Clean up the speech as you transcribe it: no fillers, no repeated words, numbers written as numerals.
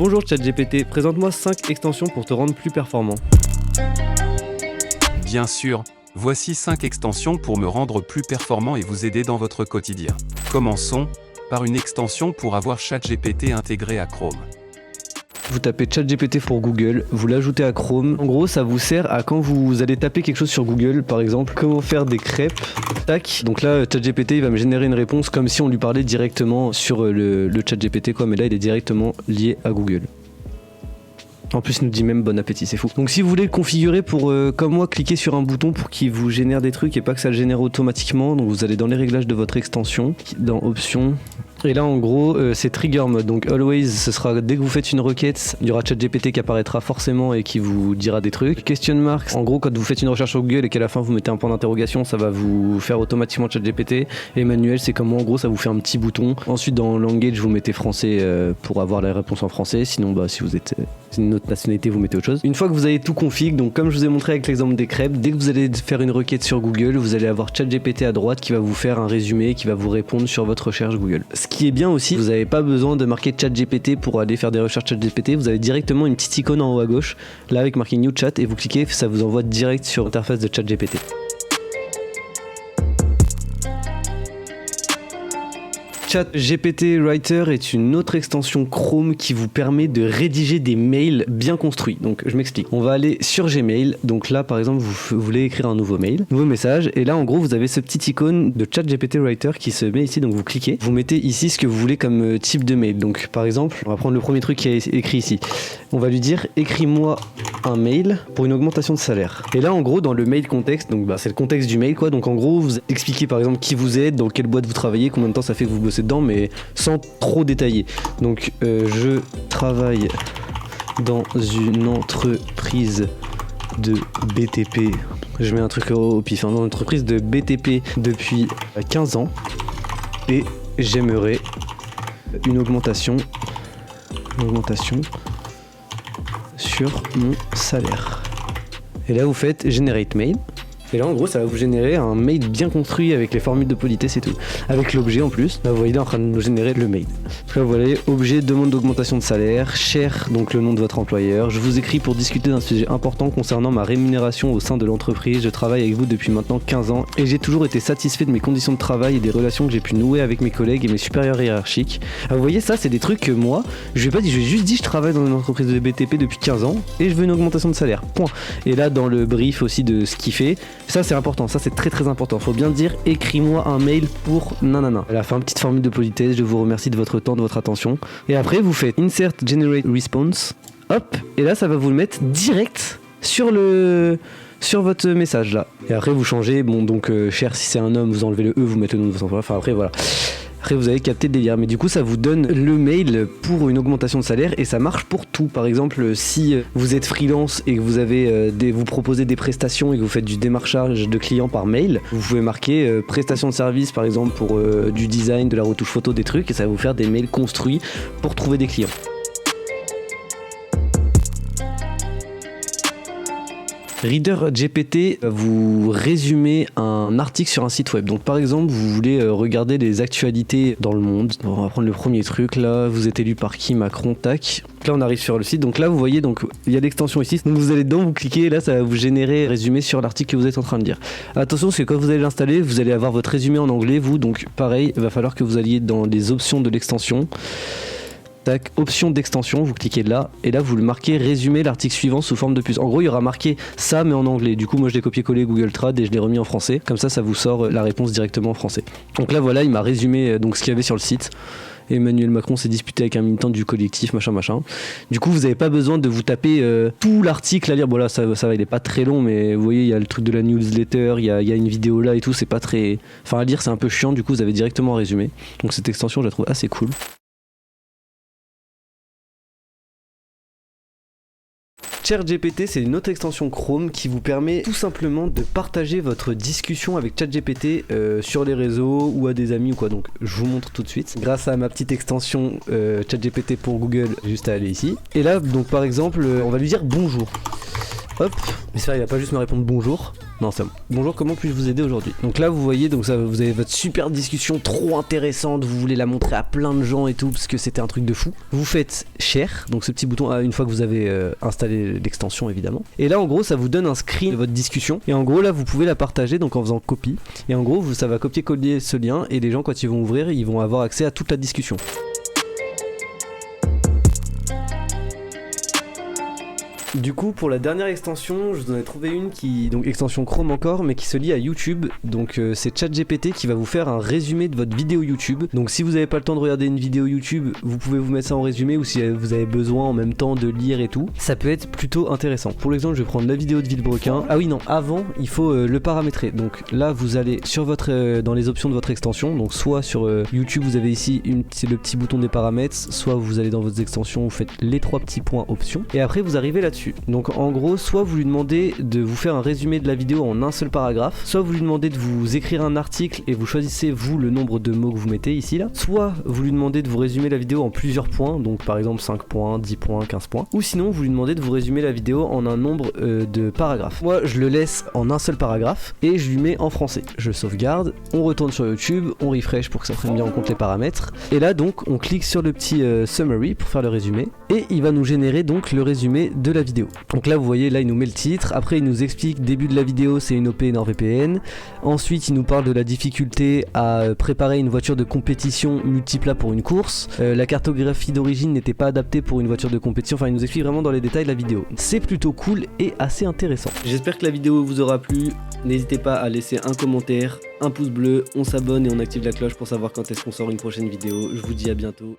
Bonjour ChatGPT, présente-moi 5 extensions pour te rendre plus performant. Bien sûr, voici 5 extensions pour me rendre plus performant et vous aider dans votre quotidien. Commençons par une extension pour avoir ChatGPT intégré à Chrome. Vous tapez ChatGPT pour Google, vous l'ajoutez à Chrome. En gros, ça vous sert à quand vous allez taper quelque chose sur Google, par exemple, comment faire des crêpes. Tac. Donc là, ChatGPT il va me générer une réponse comme si on lui parlait directement sur le ChatGPT, quoi. Mais là, il est directement lié à Google. En plus, il nous dit même bon appétit, c'est fou. Donc si vous voulez le configurer pour, comme moi, cliquer sur un bouton pour qu'il vous génère des trucs et pas que ça le génère automatiquement, donc vous allez dans les réglages de votre extension, dans options. Et là en gros c'est trigger mode, donc always ce sera dès que vous faites une requête, il y aura ChatGPT qui apparaîtra forcément et qui vous dira des trucs. Question mark, en gros quand vous faites une recherche sur Google et qu'à la fin vous mettez un point d'interrogation, ça va vous faire automatiquement ChatGPT. Et manuel c'est comme moi, en gros ça vous fait un petit bouton. Ensuite dans language vous mettez français pour avoir la réponse en français, sinon bah si vous êtes une autre nationalité vous mettez autre chose. Une fois que vous avez tout config, donc comme je vous ai montré avec l'exemple des crêpes, dès que vous allez faire une requête sur Google, vous allez avoir ChatGPT à droite qui va vous faire un résumé, qui va vous répondre sur votre recherche Google. Ce qui est bien aussi, vous n'avez pas besoin de marquer ChatGPT pour aller faire des recherches ChatGPT, vous avez directement une petite icône en haut à gauche, là avec marqué New Chat, et vous cliquez, ça vous envoie direct sur l'interface de ChatGPT. ChatGPT Writer est une autre extension Chrome qui vous permet de rédiger des mails bien construits. Donc je m'explique. On va aller sur Gmail. Donc là par exemple vous voulez écrire un nouveau mail, nouveau message, et là en gros vous avez ce petit icône de ChatGPT Writer qui se met ici. Donc vous cliquez, vous mettez ici ce que vous voulez comme type de mail. Donc par exemple on va prendre le premier truc qui est écrit ici. On va lui dire écris-moi un mail pour une augmentation de salaire. Et là en gros dans le mail contexte, donc c'est le contexte du mail quoi. Donc en gros vous expliquez par exemple qui vous êtes, dans quelle boîte vous travaillez, combien de temps ça fait que vous bossez dedans, mais sans trop détailler. Donc je travaille dans une entreprise de BTP, je mets un truc au pif, dans une entreprise de BTP depuis 15 ans et j'aimerais une augmentation sur mon salaire. Et là vous faites generate mail. Et là en gros ça va vous générer un mail bien construit avec les formules de politesse et tout. Avec l'objet en plus, là vous voyez là en train de nous générer le mail. Donc là vous voyez, objet demande d'augmentation de salaire, cher donc le nom de votre employeur. Je vous écris pour discuter d'un sujet important concernant ma rémunération au sein de l'entreprise. Je travaille avec vous depuis maintenant 15 ans et j'ai toujours été satisfait de mes conditions de travail et des relations que j'ai pu nouer avec mes collègues et mes supérieurs hiérarchiques. Alors, vous voyez ça c'est des trucs que moi, je vais juste dire je travaille dans une entreprise de BTP depuis 15 ans et je veux une augmentation de salaire. Point. Et là dans le brief aussi de ce qu'il fait, ça c'est important, ça c'est très très important. Faut bien dire écris-moi un mail pour nanana. Elle a fait une petite formule de politesse, je vous remercie de votre temps, de votre attention. Et après vous faites insert generate response, hop, et là ça va vous le mettre direct sur votre message là. Et après vous changez, bon donc cher si c'est un homme, vous enlevez le E, vous mettez le nom de votre employeur, enfin après voilà. Après vous avez capté le délire, mais du coup ça vous donne le mail pour une augmentation de salaire et ça marche pour tout. Par exemple si vous êtes freelance et que vous avez vous proposez des prestations et que vous faites du démarchage de clients par mail, vous pouvez marquer prestation de service par exemple pour du design, de la retouche photo, des trucs, et ça va vous faire des mails construits pour trouver des clients. Reader GPT va vous résumer un article sur un site web. Donc par exemple, vous voulez regarder les actualités dans le monde. On va prendre le premier truc là, vous êtes élu par qui? Macron, tac. Là on arrive sur le site, donc là vous voyez, donc il y a l'extension ici, donc vous allez dedans, vous cliquez, là ça va vous générer un résumé sur l'article que vous êtes en train de lire. Attention parce que quand vous allez l'installer, vous allez avoir votre résumé en anglais, vous, donc pareil, il va falloir que vous alliez dans les options de l'extension. Tac, option d'extension, vous cliquez là, et là vous le marquez résumer l'article suivant sous forme de puce. En gros il y aura marqué ça mais en anglais, du coup moi je l'ai copié-collé Google Trad et je l'ai remis en français, comme ça vous sort la réponse directement en français. Donc là voilà, il m'a résumé donc ce qu'il y avait sur le site. Emmanuel Macron s'est disputé avec un militant du collectif, machin. Du coup, vous n'avez pas besoin de vous taper tout l'article à lire. Bon, là, ça va, il est pas très long, mais vous voyez, il y a le truc de la newsletter, il y a une vidéo là et tout, c'est pas très. Enfin, à lire, c'est un peu chiant, du coup, vous avez directement un résumé. Donc, cette extension, je la trouve assez cool. ChatGPT, c'est une autre extension Chrome qui vous permet tout simplement de partager votre discussion avec ChatGPT sur les réseaux ou à des amis ou quoi. Donc je vous montre tout de suite. Grâce à ma petite extension ChatGPT pour Google, juste à aller ici. Et là, donc par exemple, on va lui dire bonjour. hop, j'espère qu'il va pas juste me répondre bonjour. Non, c'est bon. Bonjour, comment puis-je vous aider aujourd'hui? Donc là, vous voyez, donc ça, vous avez votre super discussion trop intéressante, vous voulez la montrer à plein de gens et tout, parce que c'était un truc de fou. Vous faites share, donc ce petit bouton, une fois que vous avez installé l'extension évidemment. Et là, en gros, ça vous donne un screen de votre discussion. Et en gros, là, vous pouvez la partager donc en faisant copie. Et en gros, ça va copier-coller ce lien, et les gens, quand ils vont ouvrir, ils vont avoir accès à toute la discussion. Du coup, pour la dernière extension, je vous en ai trouvé une qui, donc extension Chrome encore, mais qui se lie à YouTube. Donc c'est ChatGPT qui va vous faire un résumé de votre vidéo YouTube. Donc si vous n'avez pas le temps de regarder une vidéo YouTube, vous pouvez vous mettre ça en résumé, ou si vous avez besoin en même temps de lire et tout, ça peut être plutôt intéressant. Pour l'exemple, je vais prendre la vidéo de Villebrequin. Ah oui, non, avant, il faut le paramétrer. Donc là, vous allez sur votre, dans les options de votre extension. Donc soit sur YouTube, vous avez ici c'est le petit bouton des paramètres, soit vous allez dans votre extension, vous faites les 3 petits points options, et après vous arrivez là-dessus. Donc en gros, soit vous lui demandez de vous faire un résumé de la vidéo en un seul paragraphe, soit vous lui demandez de vous écrire un article et vous choisissez vous le nombre de mots que vous mettez ici là, soit vous lui demandez de vous résumer la vidéo en plusieurs points, donc par exemple 5 points, 10 points, 15 points, ou sinon vous lui demandez de vous résumer la vidéo en un nombre de paragraphes. Moi je le laisse en un seul paragraphe et je lui mets en français. Je sauvegarde, on retourne sur YouTube, on refresh pour que ça prenne bien en compte les paramètres, et là donc on clique sur le petit summary pour faire le résumé, et il va nous générer donc le résumé de la vidéo. Donc là vous voyez, là il nous met le titre, après il nous explique début de la vidéo c'est une OP NordVPN, ensuite il nous parle de la difficulté à préparer une voiture de compétition multiplat pour une course, la cartographie d'origine n'était pas adaptée pour une voiture de compétition, enfin il nous explique vraiment dans les détails la vidéo. C'est plutôt cool et assez intéressant. J'espère que la vidéo vous aura plu, n'hésitez pas à laisser un commentaire, un pouce bleu, on s'abonne et on active la cloche pour savoir quand est-ce qu'on sort une prochaine vidéo. Je vous dis à bientôt.